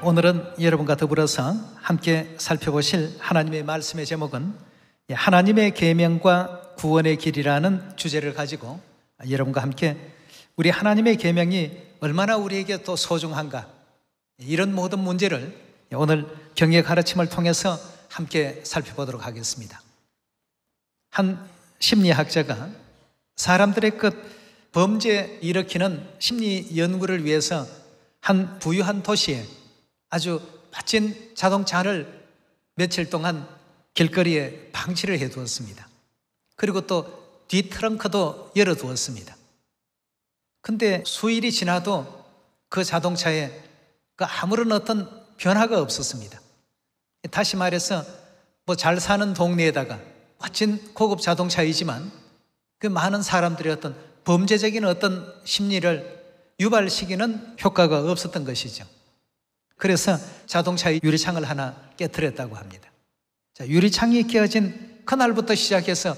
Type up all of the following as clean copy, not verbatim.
오늘은 여러분과 더불어서 함께 살펴보실 하나님의 말씀의 제목은 하나님의 계명과 구원의 길이라는 주제를 가지고 여러분과 함께 우리 하나님의 계명이 얼마나 우리에게 또 소중한가, 이런 모든 문제를 오늘 경의 가르침을 통해서 함께 살펴보도록 하겠습니다. 한 심리학자가 사람들의 범죄 일으키는 심리 연구를 위해서 한 부유한 도시에 아주 멋진 자동차를 며칠 동안 길거리에 방치를 해두었습니다. 그리고 또 뒤 트렁크도 열어두었습니다. 근데 수일이 지나도 그 자동차에 아무런 어떤 변화가 없었습니다. 다시 말해서 잘 사는 동네에다가 멋진 고급 자동차이지만 그 많은 사람들의 어떤 범죄적인 어떤 심리를 유발시키는 효과가 없었던 것이죠. 그래서 자동차의 유리창을 하나 깨트렸다고 합니다. 자, 유리창이 깨어진 그날부터 시작해서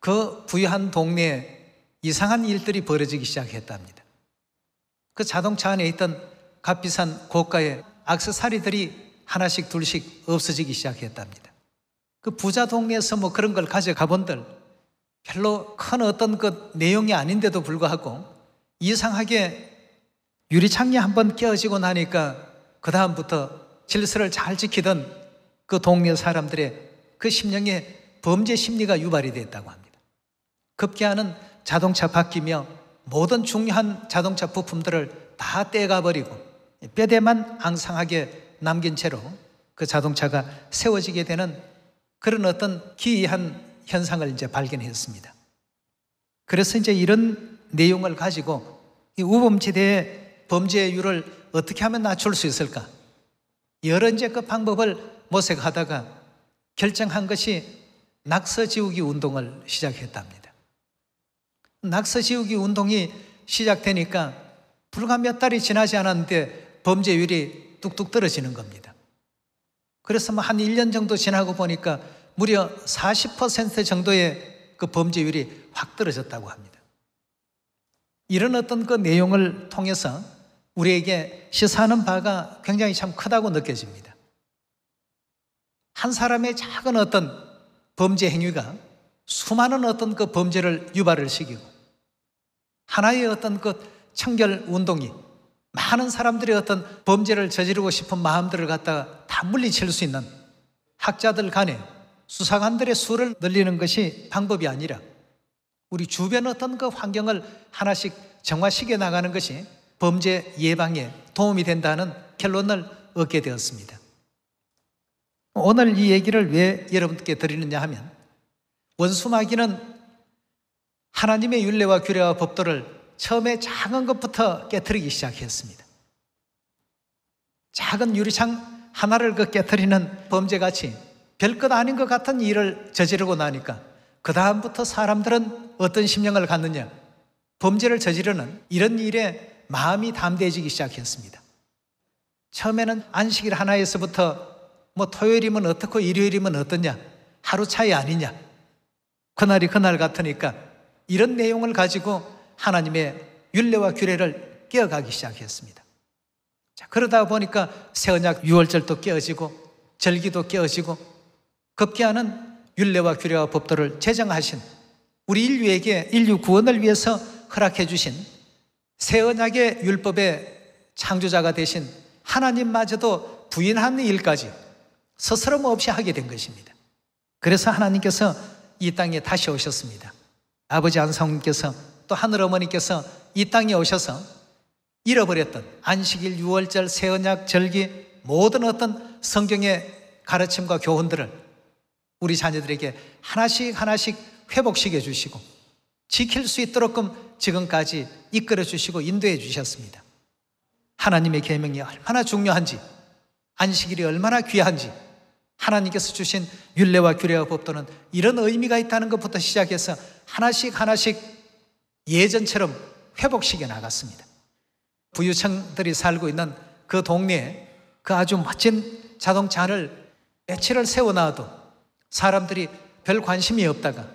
그 부유한 동네에 이상한 일들이 벌어지기 시작했답니다. 그 자동차 안에 있던 값비싼 고가의 액세서리들이 하나씩 둘씩 없어지기 시작했답니다. 그 부자 동네에서 그런 걸 가져가 본들 별로 큰 어떤 내용이 아닌데도 불구하고 이상하게 유리창이 한번 깨어지고 나니까 그 다음부터 질서를 잘 지키던 그 동네 사람들의 그 심령에 범죄 심리가 유발이 됐다고 합니다. 급기야는 자동차 바뀌며 모든 중요한 자동차 부품들을 다 떼가버리고 뼈대만 앙상하게 남긴 채로 그 자동차가 세워지게 되는 그런 어떤 기이한 현상을 이제 발견했습니다. 그래서 이제 이런 내용을 가지고 이 우범지대의 범죄율을 어떻게 하면 낮출 수 있을까? 여러 이제 그 방법을 모색하다가 결정한 것이 낙서 지우기 운동을 시작했답니다. 낙서 지우기 운동이 시작되니까 불과 몇 달이 지나지 않았는데 범죄율이 뚝뚝 떨어지는 겁니다. 그래서 한 1년 정도 지나고 보니까 무려 40% 정도의 그 범죄율이 확 떨어졌다고 합니다. 이런 어떤 그 내용을 통해서 우리에게 시사하는 바가 굉장히 참 크다고 느껴집니다. 한 사람의 작은 어떤 범죄 행위가 수많은 어떤 그 범죄를 유발을 시키고 하나의 어떤 그 청결 운동이 많은 사람들의 어떤 범죄를 저지르고 싶은 마음들을 갖다가 다 물리칠 수 있는 학자들 간에 수사관들의 수를 늘리는 것이 방법이 아니라 우리 주변 어떤 그 환경을 하나씩 정화시켜 나가는 것이 범죄 예방에 도움이 된다는 결론을 얻게 되었습니다. 오늘 이 얘기를 왜 여러분께 드리느냐 하면 원수마귀는 하나님의 율례와 규례와 법도를 처음에 작은 것부터 깨트리기 시작했습니다. 작은 유리창 하나를 깨트리는 범죄같이 별것 아닌 것 같은 일을 저지르고 나니까 그 다음부터 사람들은 어떤 심령을 갖느냐, 범죄를 저지르는 이런 일에 마음이 담대해지기 시작했습니다. 처음에는 안식일 하나에서부터 토요일이면 어떻고 일요일이면 어떠냐, 하루 차이 아니냐, 그날이 그날 같으니까 이런 내용을 가지고 하나님의 율례와 규례를 깨어가기 시작했습니다. 자, 그러다 보니까 새언약 유월절도 깨어지고 절기도 깨어지고 급기야는 율례와 규례와 법도를 제정하신 우리 인류에게 인류 구원을 위해서 허락해 주신 새언약의 율법의 창조자가 되신 하나님마저도 부인하는 일까지 스스럼 없이 하게 된 것입니다. 그래서 하나님께서 이 땅에 다시 오셨습니다. 아버지 안성님께서 또 하늘어머니께서 이 땅에 오셔서 잃어버렸던 안식일, 유월절, 새언약, 절기 모든 어떤 성경의 가르침과 교훈들을 우리 자녀들에게 하나씩 하나씩 회복시켜 주시고 지킬 수 있도록 지금까지 이끌어 주시고 인도해 주셨습니다. 하나님의 계명이 얼마나 중요한지, 안식일이 얼마나 귀한지, 하나님께서 주신 율례와 규례와 법도는 이런 의미가 있다는 것부터 시작해서 하나씩 하나씩 예전처럼 회복시켜 나갔습니다. 부유층들이 살고 있는 그 동네에 그 아주 멋진 자동차를 며칠을 세워놔도 사람들이 별 관심이 없다가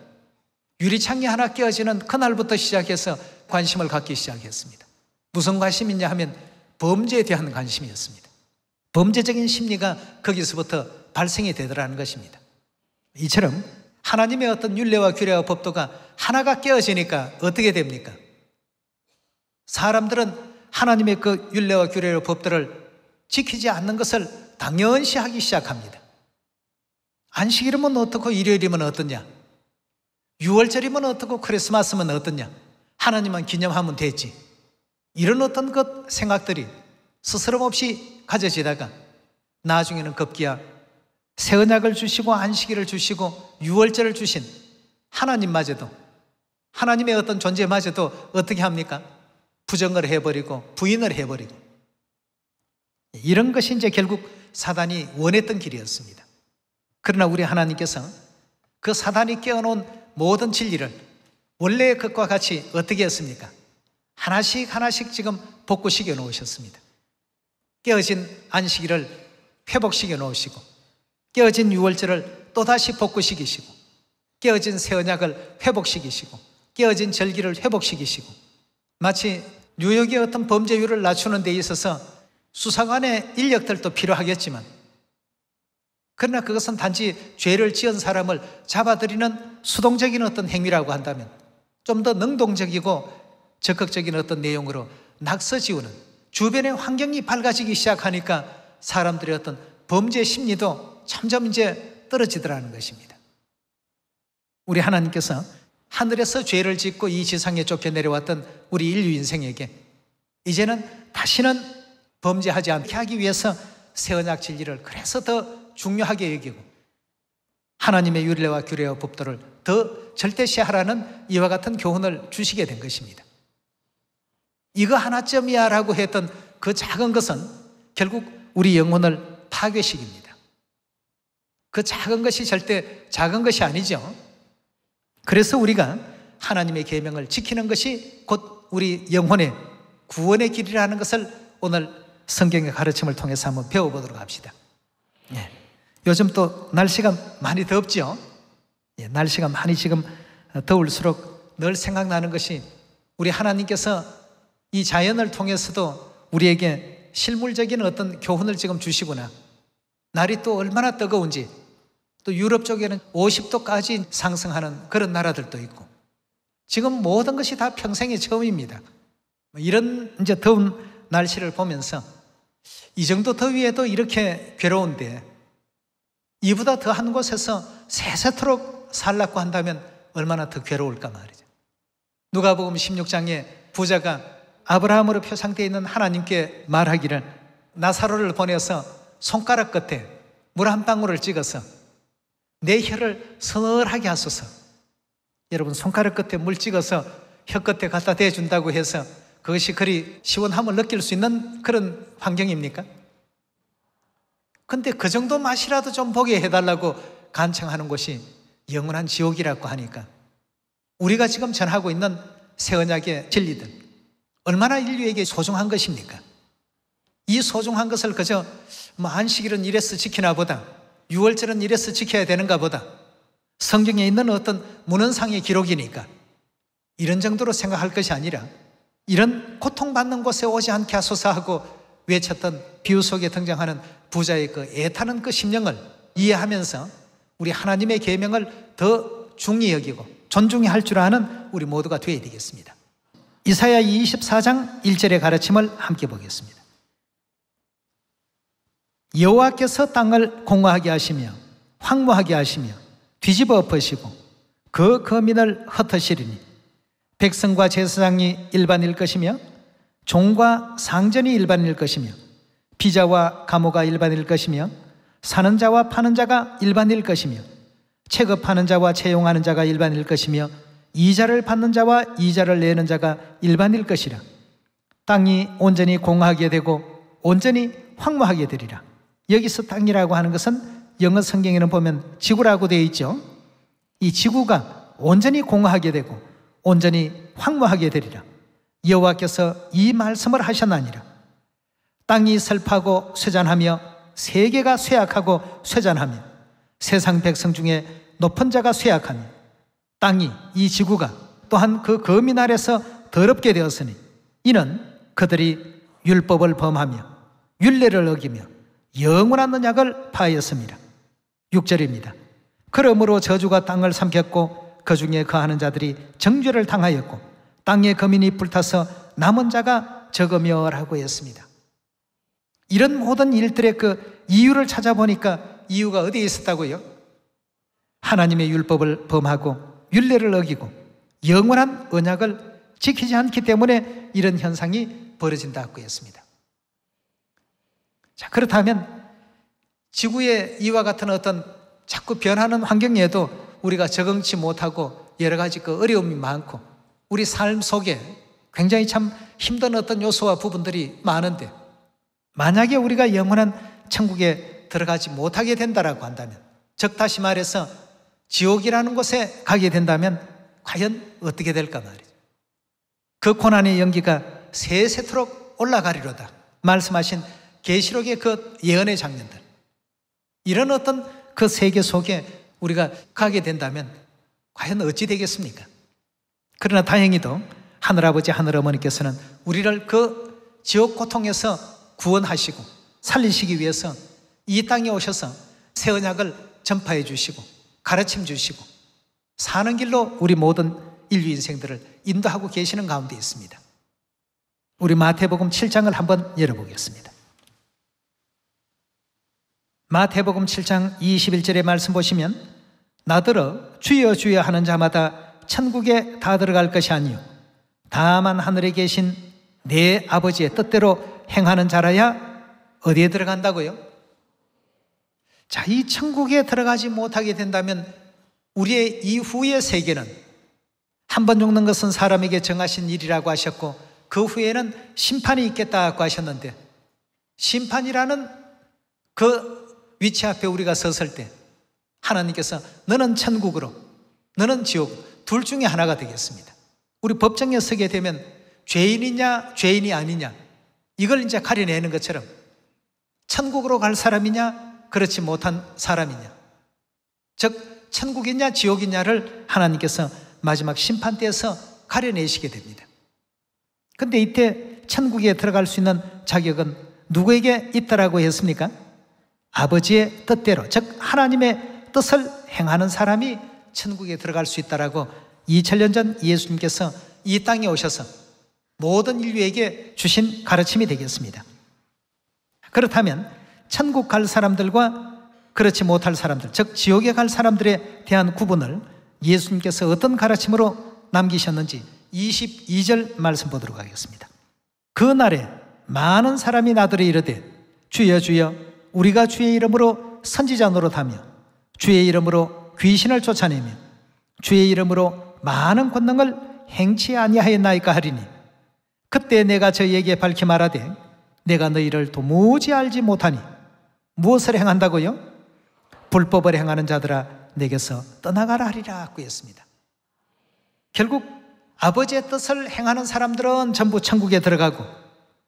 유리창이 하나 깨어지는 그날부터 시작해서 관심을 갖기 시작했습니다. 무슨 관심이냐 하면 범죄에 대한 관심이었습니다. 범죄적인 심리가 거기서부터 발생이 되더라는 것입니다. 이처럼 하나님의 어떤 율례와 규례와 법도가 하나가 깨어지니까 어떻게 됩니까? 사람들은 하나님의 그 율례와 규례와 법들을 지키지 않는 것을 당연시 하기 시작합니다. 안식일이면 어떻고 일요일이면 어떠냐? 6월절이면 어떻고 크리스마스면 어떠냐? 하나님만 기념하면 되지. 이런 어떤 것 생각들이 스스럼 없이 가져지다가 나중에는 급기야 새 언약을 주시고 안식일을 주시고 6월절을 주신 하나님마저도, 하나님의 어떤 존재마저도 어떻게 합니까? 부정을 해버리고 부인을 해버리고, 이런 것이 이제 결국 사단이 원했던 길이었습니다. 그러나 우리 하나님께서 그 사단이 깨어놓은 모든 진리를 원래의 것과 같이 어떻게 했습니까? 하나씩 하나씩 지금 복구시켜 놓으셨습니다. 깨어진 안식일을 회복시켜 놓으시고, 깨어진 6월절을 또다시 복구시키시고, 깨어진 새 언약을 회복시키시고, 깨어진 절기를 회복시키시고, 마치 뉴욕의 어떤 범죄율을 낮추는 데 있어서 수사관의 인력들도 필요하겠지만, 그러나 그것은 단지 죄를 지은 사람을 잡아들이는 수동적인 어떤 행위라고 한다면 좀 더 능동적이고 적극적인 어떤 내용으로 낙서지우는, 주변의 환경이 밝아지기 시작하니까 사람들의 어떤 범죄 심리도 점점 이제 떨어지더라는 것입니다. 우리 하나님께서 하늘에서 죄를 짓고 이 지상에 쫓겨 내려왔던 우리 인류 인생에게 이제는 다시는 범죄하지 않게 하기 위해서 새 언약 진리를 그래서 더 중요하게 여기고 하나님의 율례와 규례와 법도를 더 절대시하라는 이와 같은 교훈을 주시게 된 것입니다. 이거 하나쯤이야 라고 했던 그 작은 것은 결국 우리 영혼을 파괴시킵니다. 그 작은 것이 절대 작은 것이 아니죠. 그래서 우리가 하나님의 계명을 지키는 것이 곧 우리 영혼의 구원의 길이라는 것을 오늘 성경의 가르침을 통해서 한번 배워보도록 합시다. 예. 요즘 또 날씨가 많이 덥죠. 예, 날씨가 많이 지금 더울수록 늘 생각나는 것이 우리 하나님께서 이 자연을 통해서도 우리에게 실물적인 어떤 교훈을 지금 주시구나. 날이 또 얼마나 뜨거운지, 또 유럽 쪽에는 50도까지 상승하는 그런 나라들도 있고, 지금 모든 것이 다 평생의 처음입니다. 이런 이제 더운 날씨를 보면서 이 정도 더위에도 이렇게 괴로운데 이보다 더한 곳에서 세세토록 살라고 한다면 얼마나 더 괴로울까 말이죠. 누가복음 16장에 부자가 아브라함으로 표상되어 있는 하나님께 말하기를 나사로를 보내서 손가락 끝에 물 한 방울을 찍어서 내 혀를 서늘하게 하소서. 여러분, 손가락 끝에 물 찍어서 혀 끝에 갖다 대준다고 해서 그것이 그리 시원함을 느낄 수 있는 그런 환경입니까? 근데 그 정도 맛이라도 좀 보게 해달라고 간청하는 곳이 영원한 지옥이라고 하니까 우리가 지금 전하고 있는 새 언약의 진리들 얼마나 인류에게 소중한 것입니까? 이 소중한 것을 그저 안식일은 이래서 지키나 보다, 6월절은 이래서 지켜야 되는가 보다, 성경에 있는 어떤 문헌상의 기록이니까 이런 정도로 생각할 것이 아니라 이런 고통받는 곳에 오지 않게 하소서 하고 외쳤던 비유 속에 등장하는 부자의 그 애타는 그 심령을 이해하면서 우리 하나님의 계명을 더 중히 여기고 존중히 할 줄 아는 우리 모두가 되어야 되겠습니다. 이사야 24장 1절의 가르침을 함께 보겠습니다. 여호와께서 땅을 공허하게 하시며 황무하게 하시며 뒤집어 엎으시고 그 거민을 흩으시리니 백성과 제사장이 일반일 것이며 종과 상전이 일반일 것이며 비자와 가모가 일반일 것이며 사는 자와 파는 자가 일반일 것이며 체급하는 자와 채용하는 자가 일반일 것이며 이자를 받는 자와 이자를 내는 자가 일반일 것이라. 땅이 온전히 공허하게 되고 온전히 황무하게 되리라. 여기서 땅이라고 하는 것은 영어 성경에는 보면 지구라고 되어 있죠. 이 지구가 온전히 공허하게 되고 온전히 황무하게 되리라. 여호와께서 이 말씀을 하셨나니라. 땅이 슬퍼하고 쇠잔하며 세계가 쇠약하고 쇠잔하며 세상 백성 중에 높은 자가 쇠약하며 땅이, 이 지구가 또한 그 거민 아래서 더럽게 되었으니 이는 그들이 율법을 범하며 율례를 어기며 영원한 언약을 파하였습니다. 6절입니다. 그러므로 저주가 땅을 삼켰고 그 중에 거하는 자들이 정죄를 당하였고 땅의 거민이 불타서 남은 자가 적으며라고 했습니다. 이런 모든 일들의 그 이유를 찾아보니까 이유가 어디에 있었다고요? 하나님의 율법을 범하고 율례를 어기고 영원한 언약을 지키지 않기 때문에 이런 현상이 벌어진다고 했습니다. 자, 그렇다면 지구의 이와 같은 어떤 자꾸 변하는 환경에도 우리가 적응치 못하고 여러 가지 그 어려움이 많고 우리 삶 속에 굉장히 참 힘든 어떤 요소와 부분들이 많은데, 만약에 우리가 영원한 천국에 들어가지 못하게 된다라고 한다면, 즉 다시 말해서 지옥이라는 곳에 가게 된다면 과연 어떻게 될까 말이죠. 그 고난의 연기가 세세토록 올라가리로다 말씀하신 계시록의 그 예언의 장면들, 이런 어떤 그 세계 속에 우리가 가게 된다면 과연 어찌 되겠습니까? 그러나 다행히도 하늘아버지 하늘어머니께서는 우리를 그 지옥 고통에서 구원하시고 살리시기 위해서 이 땅에 오셔서 새 언약을 전파해 주시고 가르침 주시고 사는 길로 우리 모든 인류 인생들을 인도하고 계시는 가운데 있습니다. 우리 마태복음 7장을 한번 열어보겠습니다. 마태복음 7장 21절의 말씀 보시면, 나더러 주여 주여 하는 자마다 천국에 다 들어갈 것이 아니요 다만 하늘에 계신 내 아버지의 뜻대로 행하는 자라야 어디에 들어간다고요? 자, 이 천국에 들어가지 못하게 된다면 우리의 이후의 세계는, 한 번 죽는 것은 사람에게 정하신 일이라고 하셨고 그 후에는 심판이 있겠다고 하셨는데, 심판이라는 그 위치 앞에 우리가 섰을 때 하나님께서 너는 천국으로 너는 지옥, 둘 중에 하나가 되겠습니다. 우리 법정에 서게 되면 죄인이냐 죄인이 아니냐, 이걸 이제 가려내는 것처럼 천국으로 갈 사람이냐 그렇지 못한 사람이냐, 즉 천국이냐 지옥이냐를 하나님께서 마지막 심판 때에서 가려내시게 됩니다. 근데 이때 천국에 들어갈 수 있는 자격은 누구에게 있다라고 했습니까? 아버지의 뜻대로, 즉 하나님의 뜻을 행하는 사람이 천국에 들어갈 수 있다라고 2000년 전 예수님께서 이 땅에 오셔서 모든 인류에게 주신 가르침이 되겠습니다. 그렇다면 천국 갈 사람들과 그렇지 못할 사람들, 즉 지옥에 갈 사람들에 대한 구분을 예수님께서 어떤 가르침으로 남기셨는지 22절 말씀 보도록 하겠습니다. 그 날에 많은 사람이 나더러 이르되 주여 주여 우리가 주의 이름으로 선지자 노릇하며 주의 이름으로 귀신을 쫓아내며 주의 이름으로 많은 권능을 행치 아니하였나이까 하리니, 그때 내가 저희에게 밝히 말하되 내가 너희를 도무지 알지 못하니 무엇을 행한다고요? 불법을 행하는 자들아 내게서 떠나가라 하리라 고 했습니다. 결국 아버지의 뜻을 행하는 사람들은 전부 천국에 들어가고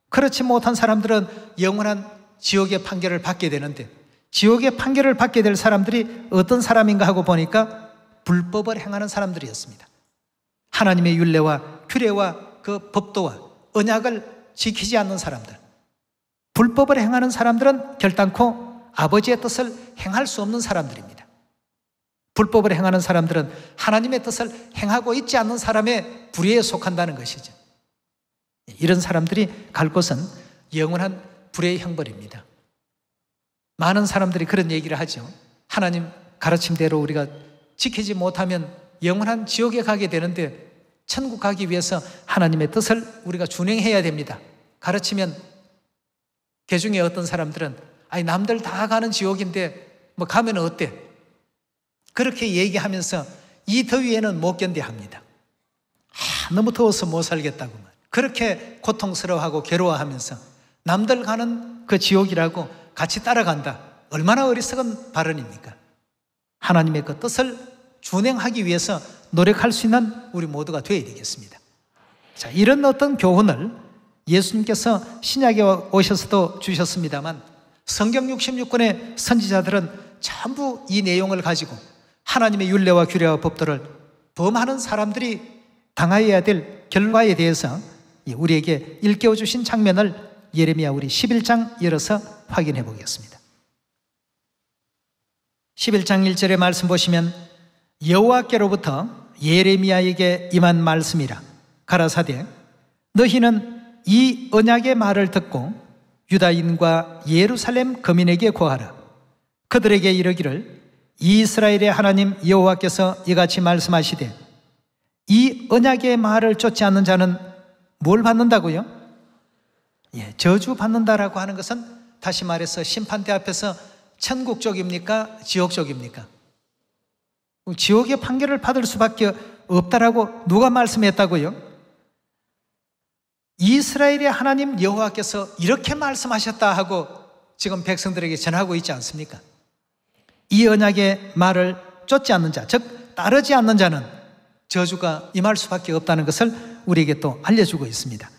그렇지 못한 사람들은 영원한 지옥의 판결을 받게 되는데, 지옥의 판결을 받게 될 사람들이 어떤 사람인가 하고 보니까 불법을 행하는 사람들이었습니다. 하나님의 율례와 규례와 그 법도와 언약을 지키지 않는 사람들, 불법을 행하는 사람들은 결단코 아버지의 뜻을 행할 수 없는 사람들입니다. 불법을 행하는 사람들은 하나님의 뜻을 행하고 있지 않는 사람의 불의에 속한다는 것이죠. 이런 사람들이 갈 곳은 영원한 불의 형벌입니다. 많은 사람들이 그런 얘기를 하죠. 하나님 가르침대로 우리가 지키지 못하면 영원한 지옥에 가게 되는데 천국 가기 위해서 하나님의 뜻을 우리가 준행해야 됩니다. 가르치면 그 중에 어떤 사람들은 아니 남들 다 가는 지옥인데 뭐 가면 어때? 그렇게 얘기하면서 이 더위에는 못 견뎌합니다. 너무 더워서 못 살겠다고 그렇게 고통스러워하고 괴로워하면서 남들 가는 그 지옥이라고 같이 따라간다. 얼마나 어리석은 발언입니까? 하나님의 그 뜻을 준행하기 위해서 노력할 수 있는 우리 모두가 되어야 되겠습니다. 자, 이런 어떤 교훈을 예수님께서 신약에 오셔서도 주셨습니다만 성경 66권의 선지자들은 전부 이 내용을 가지고 하나님의 율례와 규례와 법도를 범하는 사람들이 당하여야 될 결과에 대해서 우리에게 일깨워 주신 장면을 예레미야 우리 11장 열어서 확인해 보겠습니다. 11장 1절의 말씀 보시면 여호와께로부터 예레미야에게 임한 말씀이라. 가라사대 너희는 이 언약의 말을 듣고 유다인과 예루살렘 거민에게 고하라. 그들에게 이르기를 이스라엘의 하나님 여호와께서 이같이 말씀하시되 이 언약의 말을 쫓지 않는 자는 뭘 받는다고요? 저주 받는다라고 하는 것은 다시 말해서 심판대 앞에서 천국 쪽입니까? 지옥 쪽입니까? 지옥의 판결을 받을 수밖에 없다라고 누가 말씀했다고요? 이스라엘의 하나님 여호와께서 이렇게 말씀하셨다 하고 지금 백성들에게 전하고 있지 않습니까? 이 언약의 말을 쫓지 않는 자, 즉 따르지 않는 자는 저주가 임할 수밖에 없다는 것을 우리에게 또 알려주고 있습니다.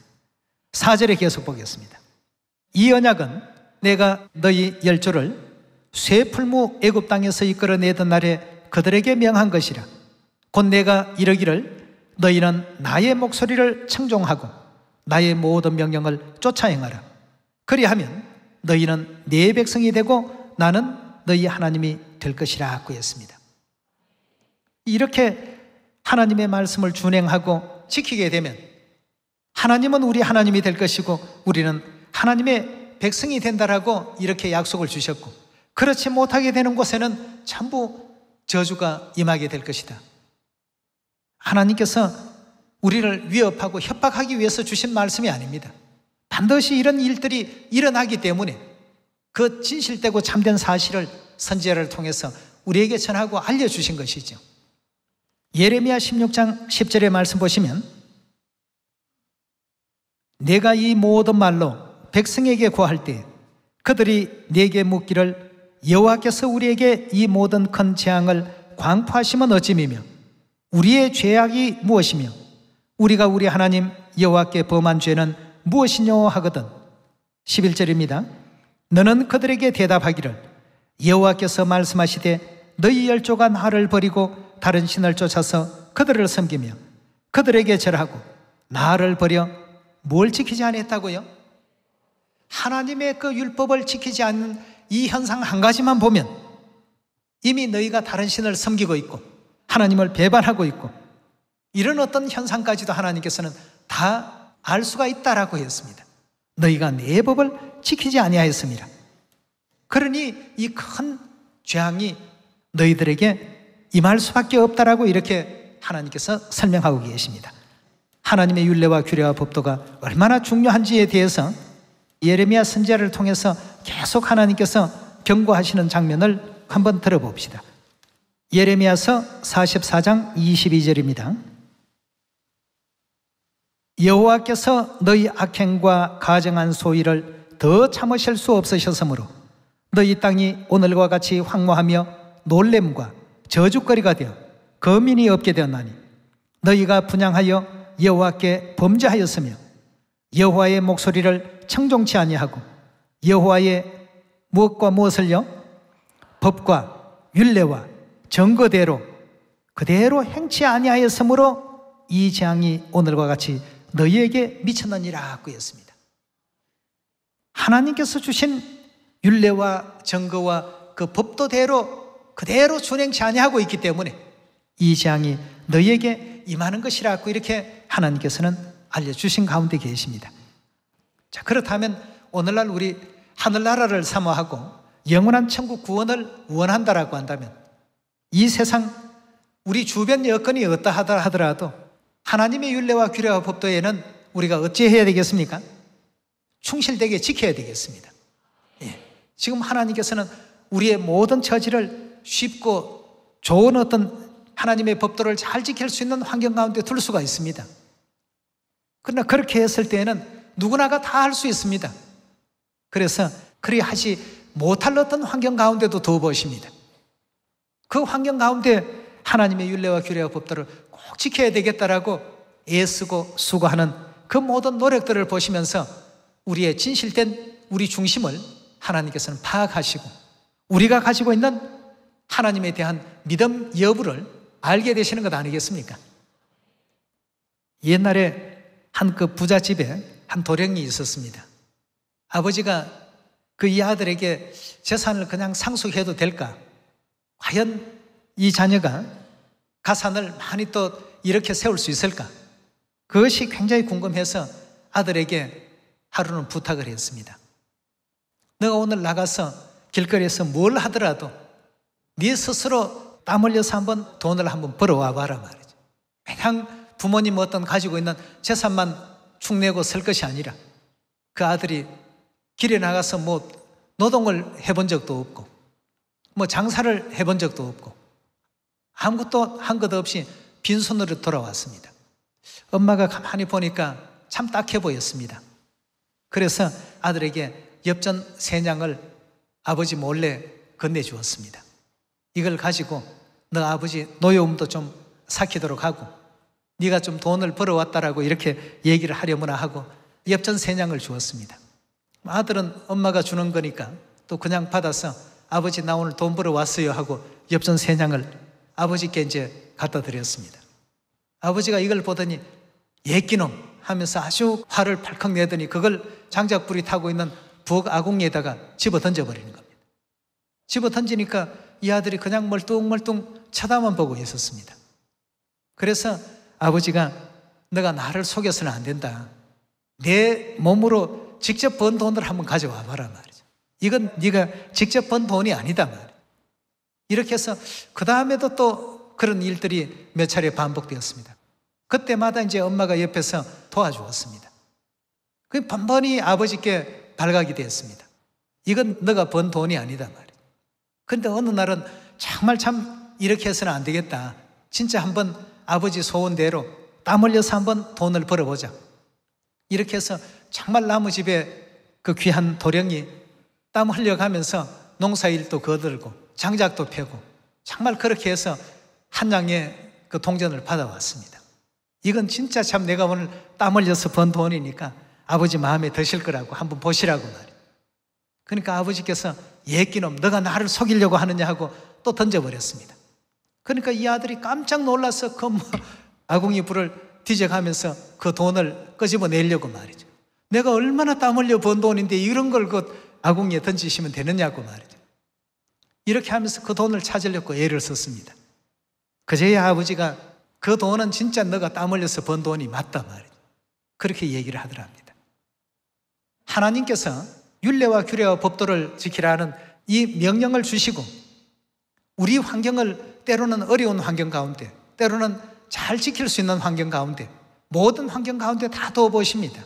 4절에 계속 보겠습니다. 이 언약은 내가 너희 열조를 쇠풀무 애굽 땅에서 이끌어내던 날에 그들에게 명한 것이라. 곧 내가 이르기를 너희는 나의 목소리를 청종하고 나의 모든 명령을 쫓아 행하라. 그리하면 너희는 내 백성이 되고 나는 너희 하나님이 될 것이라 고 했습니다. 이렇게 하나님의 말씀을 준행하고 지키게 되면 하나님은 우리 하나님이 될 것이고 우리는 하나님의 백성이 된다라고 이렇게 약속을 주셨고, 그렇지 못하게 되는 곳에는 전부 저주가 임하게 될 것이다. 하나님께서 우리를 위협하고 협박하기 위해서 주신 말씀이 아닙니다. 반드시 이런 일들이 일어나기 때문에 그 진실되고 참된 사실을 선지자를 통해서 우리에게 전하고 알려주신 것이죠. 예레미야 16장 10절의 말씀 보시면 내가 이 모든 말로 백성에게 고할 때 그들이 내게 묻기를 여호와께서 우리에게 이 모든 큰 재앙을 광포하심은 어찌미며 우리의 죄악이 무엇이며 우리가 우리 하나님 여호와께 범한 죄는 무엇이뇨 하거든. 11절입니다. 너는 그들에게 대답하기를 여호와께서 말씀하시되 너희 열조가 나를 버리고 다른 신을 쫓아서 그들을 섬기며 그들에게 절하고 나를 버려 뭘 지키지 않았다고요? 하나님의 그 율법을 지키지 않는 이 현상 한 가지만 보면 이미 너희가 다른 신을 섬기고 있고 하나님을 배반하고 있고 이런 어떤 현상까지도 하나님께서는 다 알 수가 있다라고 했습니다. 너희가 내 법을 지키지 아니하였습니다. 그러니 이 큰 재앙이 너희들에게 임할 수밖에 없다라고 이렇게 하나님께서 설명하고 계십니다. 하나님의 율례와 규례와 법도가 얼마나 중요한지에 대해서 예레미야 선지자를 통해서 계속 하나님께서 경고하시는 장면을 한번 들어봅시다. 예레미야서 44장 22절입니다. 여호와께서 너희 악행과 가정한 소위를 더 참으실 수 없으셨으므로 너희 땅이 오늘과 같이 황무하며 놀램과 저주거리가 되어 거민이 없게 되었나니 너희가 분향하여 여호와께 범죄하였으며 여호와의 목소리를 청종치 아니하고 여호와의 무엇과 무엇을요? 법과 율례와 정거대로 그대로 행치 아니하였으므로 이 재앙이 오늘과 같이 너희에게 미쳤느니라 고 했습니다. 하나님께서 주신 율례와 정거와 그 법도대로 그대로 준행치 아니하고 있기 때문에 이 재앙이 너희에게 임하는 것이라고 이렇게 하나님께서는 알려주신 가운데 계십니다. 자, 그렇다면 오늘날 우리 하늘나라를 사모하고 영원한 천국 구원을 원한다라고 한다면 이 세상 우리 주변 여건이 어떠하다 하더라도 하나님의 율례와 규례와 법도에는 우리가 어찌해야 되겠습니까? 충실되게 지켜야 되겠습니다. 지금 하나님께서는 우리의 모든 처지를 쉽고 좋은 어떤 하나님의 법도를 잘 지킬 수 있는 환경 가운데 둘 수가 있습니다. 그러나 그렇게 했을 때에는 누구나가 다 할 수 있습니다. 그래서 그리 하지 못할 어떤 환경 가운데도 더 보십니다. 그 환경 가운데 하나님의 율례와 규례와 법도를 꼭 지켜야 되겠다라고 애쓰고 수고하는 그 모든 노력들을 보시면서 우리의 진실된 우리 중심을 하나님께서는 파악하시고 우리가 가지고 있는 하나님에 대한 믿음 여부를 알게 되시는 것 아니겠습니까? 옛날에 한 그 부잣집에 한 도령이 있었습니다. 아버지가 그 이 아들에게 재산을 그냥 상속해도 될까? 과연 이 자녀가 가산을 많이 또 이렇게 세울 수 있을까? 그것이 굉장히 궁금해서 아들에게 하루는 부탁을 했습니다. 너가 오늘 나가서 길거리에서 뭘 하더라도 네 스스로 땀 흘려서 한번 돈을 한번 벌어와 봐라 말이죠. 그냥 부모님 어떤 가지고 있는 재산만 축내고 쓸 것이 아니라 그 아들이 길에 나가서 뭐 노동을 해본 적도 없고 뭐 장사를 해본 적도 없고 아무것도 한 것 없이 빈손으로 돌아왔습니다. 엄마가 가만히 보니까 참 딱해 보였습니다. 그래서 아들에게 엽전 3냥을 아버지 몰래 건네주었습니다. 이걸 가지고 너 아버지 노여움도 좀 삭히도록 하고 네가 좀 돈을 벌어왔다라고 이렇게 얘기를 하려무나 하고 엽전 3냥을 주었습니다. 아들은 엄마가 주는 거니까 또 그냥 받아서 아버지 나 오늘 돈 벌어왔어요 하고 엽전 3냥을 아버지께 이제 갖다 드렸습니다. 아버지가 이걸 보더니 예끼놈 하면서 아주 화를 팔컥 내더니 그걸 장작불이 타고 있는 부엌 아궁이에다가 집어 던져버리는 겁니다. 집어 던지니까 이 아들이 그냥 멀뚱멀뚱 쳐다만 보고 있었습니다. 그래서 아버지가 너가 나를 속여서는 안 된다. 내 몸으로 직접 번 돈을 한번 가져와 봐라 말이죠. 이건 네가 직접 번 돈이 아니다 말이에요. 이렇게 해서 그 다음에도 또 그런 일들이 몇 차례 반복되었습니다. 그때마다 이제 엄마가 옆에서 도와주었습니다. 그 번번이 아버지께 발각이 되었습니다. 이건 너가 번 돈이 아니다 말이에요. 그런데 어느 날은 정말 참 이렇게 해서는 안 되겠다. 진짜 한번 아버지 소원대로 땀 흘려서 한번 돈을 벌어보자. 이렇게 해서 정말 나무집에 그 귀한 도령이 땀 흘려가면서 농사일도 거들고 장작도 펴고 정말 그렇게 해서 한 냥의 그 동전을 받아왔습니다. 이건 진짜 참 내가 오늘 땀 흘려서 번 돈이니까 아버지 마음에 드실 거라고 한번 보시라고 말이에요. 그러니까 아버지께서 예끼놈 너가 나를 속이려고 하느냐 하고 또 던져버렸습니다. 그러니까 이 아들이 깜짝 놀라서 그 아궁이 불을 뒤져가면서 그 돈을 끄집어내려고 말이죠. 내가 얼마나 땀 흘려 번 돈인데 이런 걸 그 아궁이에 던지시면 되느냐고 말이죠. 이렇게 하면서 그 돈을 찾으려고 애를 썼습니다. 그제야 아버지가 그 돈은 진짜 너가 땀 흘려서 번 돈이 맞다 말이죠. 그렇게 얘기를 하더랍니다. 하나님께서 율례와 규례와 법도를 지키라는 이 명령을 주시고 우리 환경을 때로는 어려운 환경 가운데 때로는 잘 지킬 수 있는 환경 가운데 모든 환경 가운데 다 두어보십니다.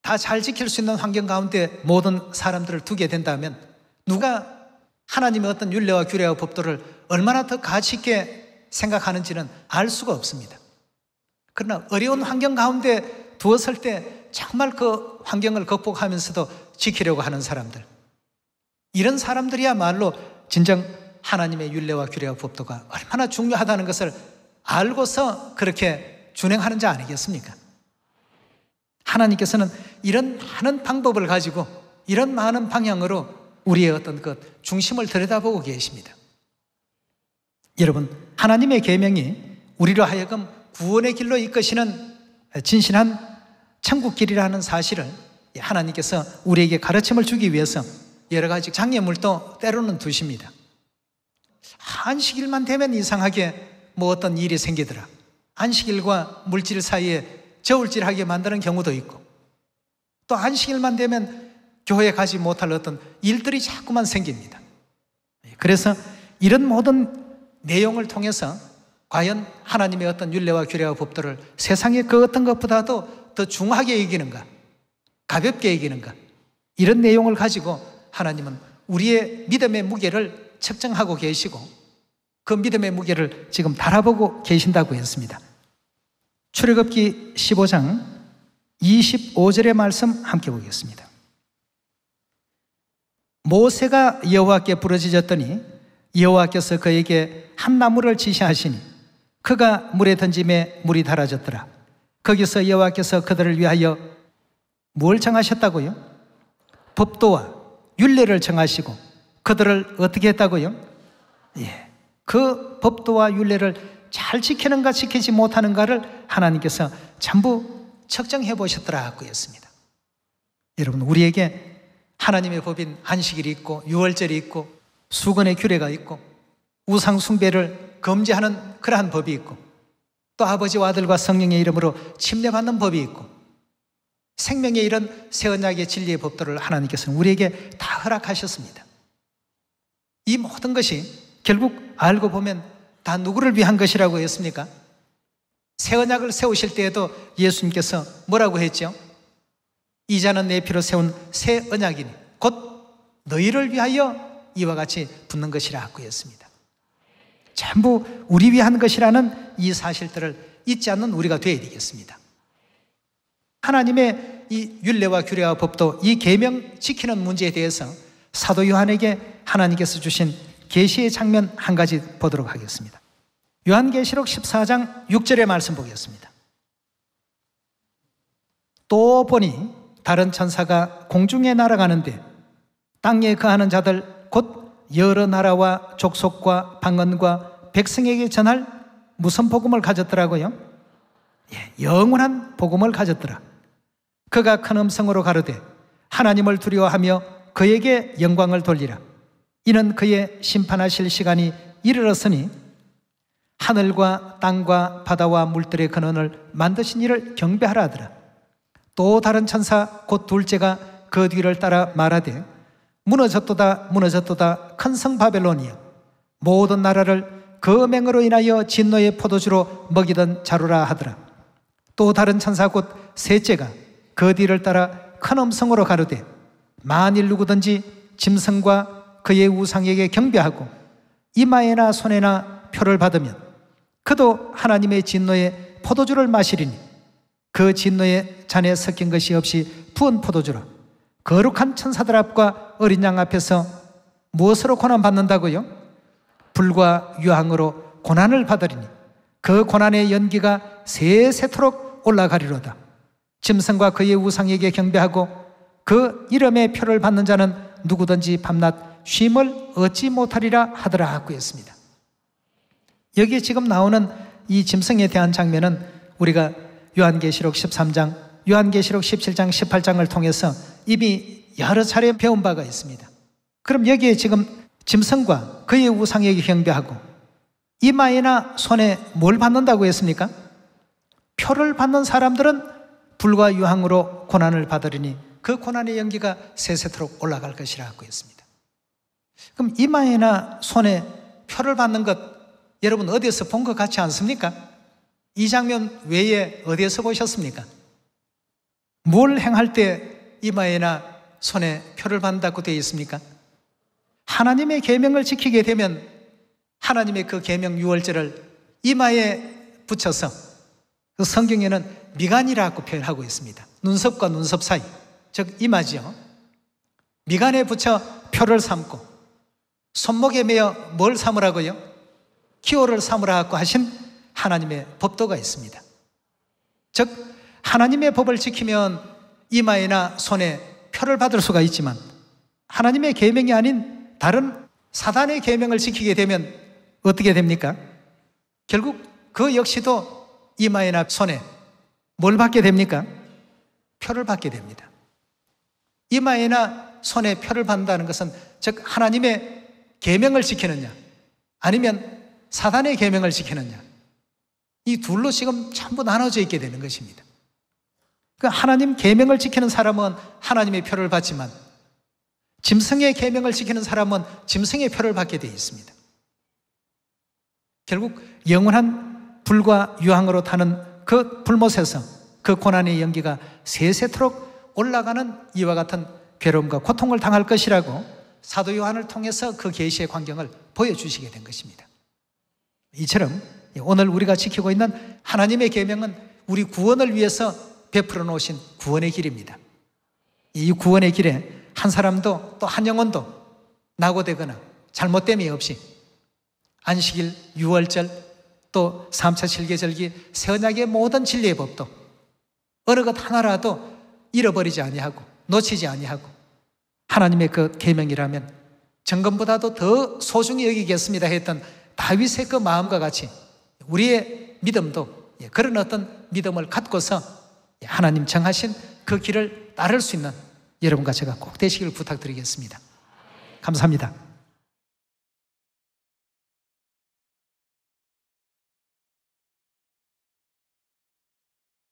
다 잘 지킬 수 있는 환경 가운데 모든 사람들을 두게 된다면 누가 하나님의 어떤 율례와 규례와 법도를 얼마나 더 가치 있게 생각하는지는 알 수가 없습니다. 그러나 어려운 환경 가운데 두었을 때 정말 그 환경을 극복하면서도 지키려고 하는 사람들, 이런 사람들이야말로 진정 하나님의 율례와 규례와 법도가 얼마나 중요하다는 것을 알고서 그렇게 준행하는 자 아니겠습니까? 하나님께서는 이런 많은 방법을 가지고 이런 많은 방향으로 우리의 어떤 것 중심을 들여다보고 계십니다. 여러분, 하나님의 계명이 우리로 하여금 구원의 길로 이끄시는 진실한 천국 길이라는 사실을 하나님께서 우리에게 가르침을 주기 위해서 여러 가지 장애물도 때로는 두십니다. 안식일만 되면 이상하게 뭐 어떤 일이 생기더라. 안식일과 물질 사이에 저울질하게 만드는 경우도 있고 또 안식일만 되면 교회에 가지 못할 어떤 일들이 자꾸만 생깁니다. 그래서 이런 모든 내용을 통해서 과연 하나님의 어떤 율례와 규례와 법도를 세상의 그 어떤 것보다도 더 중하게 여기는가, 가볍게 여기는가, 이런 내용을 가지고 하나님은 우리의 믿음의 무게를 측정하고 계시고 그 믿음의 무게를 지금 달아보고 계신다고 했습니다. 출애굽기 15장 25절의 말씀 함께 보겠습니다. 모세가 여호와께 부르짖었더니 여호와께서 그에게 한 나무를 지시하시니 그가 물에 던짐에 물이 달아졌더라. 거기서 여호와께서 그들을 위하여 뭘 정하셨다고요? 법도와 율례를 정하시고 그들을 어떻게 했다고요? 그 법도와 율례를 잘 지키는가 지키지 못하는가를 하나님께서 전부 측정해 보셨더라고 했습니다. 여러분, 우리에게 하나님의 법인 안식일이 있고 유월절이 있고 수건의 규례가 있고 우상 숭배를 금지하는 그러한 법이 있고, 또 아버지와 아들과 성령의 이름으로 침례받는 법이 있고, 생명에 이른 새 언약의 진리의 법도를 하나님께서는 우리에게 다 허락하셨습니다. 이 모든 것이 결국 알고 보면 다 누구를 위한 것이라고 했습니까? 새 언약을 세우실 때에도 예수님께서 뭐라고 했죠? 이자는 내 피로 세운 새 언약이니 곧 너희를 위하여 이와 같이 붙는 것이라고 했습니다. 전부 우리 위한 것이라는 이 사실들을 잊지 않는 우리가 되어야 되겠습니다. 하나님의 이 율례와 규례와 법도, 이 계명 지키는 문제에 대해서 사도 요한에게 하나님께서 주신 계시의 장면 한 가지 보도록 하겠습니다. 요한계시록 14장 6절의 말씀 보겠습니다. 또 보니 다른 천사가 공중에 날아가는데 땅에 거하는 자들 곧 여러 나라와 족속과 방언과 백성에게 전할 무슨 복음을 가졌더라고요? 영원한 복음을 가졌더라. 그가 큰 음성으로 가로되 하나님을 두려워하며 그에게 영광을 돌리라. 이는 그의 심판하실 시간이 이르렀으니 하늘과 땅과 바다와 물들의 근원을 만드신 이를 경배하라 하더라. 또 다른 천사 곧 둘째가 그 뒤를 따라 말하되 무너졌도다 무너졌도다 큰 성 바벨론이여, 모든 나라를 그 맹으로 인하여 진노의 포도주로 먹이던 자루라 하더라. 또 다른 천사 곧 셋째가 그 뒤를 따라 큰 음성으로 가로되 만일 누구든지 짐승과 그의 우상에게 경배하고 이마에나 손에나 표를 받으면 그도 하나님의 진노의 포도주를 마시리니 그 진노의 잔에 섞인 것이 없이 부은 포도주라. 거룩한 천사들 앞과 어린 양 앞에서 무엇으로 고난받는다고요? 불과 유황으로 고난을 받으리니 그 고난의 연기가 세세토록 올라가리로다. 짐승과 그의 우상에게 경배하고 그 이름의 표를 받는 자는 누구든지 밤낮 쉼을 얻지 못하리라 하더라 하고 했습니다. 여기에 지금 나오는 이 짐승에 대한 장면은 우리가 요한계시록 13장, 요한계시록 17장, 18장을 통해서 이미 여러 차례 배운 바가 있습니다. 그럼 여기에 지금 짐승과 그의 우상에게 경배하고 이마에나 손에 뭘 받는다고 했습니까? 표를 받는 사람들은 불과 유황으로 고난을 받으리니 그 고난의 연기가 세세토록 올라갈 것이라고 했습니다. 그럼 이마에나 손에 표를 받는 것, 여러분 어디에서 본 것 같지 않습니까? 이 장면 외에 어디에서 보셨습니까? 뭘 행할 때 이마에나 손에 표를 받는다고 되어 있습니까? 하나님의 계명을 지키게 되면 하나님의 그 계명 유월절을 이마에 붙여서 그 성경에는 미간이라고 표현하고 있습니다. 눈썹과 눈썹 사이, 즉 이마지요. 미간에 붙여 표를 삼고 손목에 매어 뭘 삼으라고요? 기호를 삼으라고 하신 하나님의 법도가 있습니다. 즉 하나님의 법을 지키면 이마에나 손에 표를 받을 수가 있지만 하나님의 계명이 아닌 다른 사단의 계명을 지키게 되면 어떻게 됩니까? 결국 그 역시도 이마에나 손에 뭘 받게 됩니까? 표를 받게 됩니다. 이마에나 손에 표를 받는다는 것은 즉 하나님의 계명을 지키느냐 아니면 사단의 계명을 지키느냐, 이 둘로 지금 전부 나눠져 있게 되는 것입니다. 그러니까 하나님 계명을 지키는 사람은 하나님의 표를 받지만 짐승의 계명을 지키는 사람은 짐승의 표를 받게 되어 있습니다. 결국 영원한 불과 유황으로 타는 그 불못에서 그 고난의 연기가 세세토록 올라가는 이와 같은 괴로움과 고통을 당할 것이라고 사도 요한을 통해서 그 계시의 광경을 보여주시게 된 것입니다. 이처럼 오늘 우리가 지키고 있는 하나님의 계명은 우리 구원을 위해서 베풀어 놓으신 구원의 길입니다. 이 구원의 길에 한 사람도 또 한 영혼도 낙오되거나 잘못됨이 없이 안식일, 유월절, 또 3차 실계절기, 새 언약의 모든 진리의 법도 어느 것 하나라도 잃어버리지 아니하고 놓치지 아니하고 하나님의 그 계명이라면 정금보다도 더 소중히 여기겠습니다 했던 다윗의 그 마음과 같이 우리의 믿음도 그런 어떤 믿음을 갖고서 하나님 정하신 그 길을 따를 수 있는 여러분과 제가 꼭 되시길 부탁드리겠습니다. 감사합니다.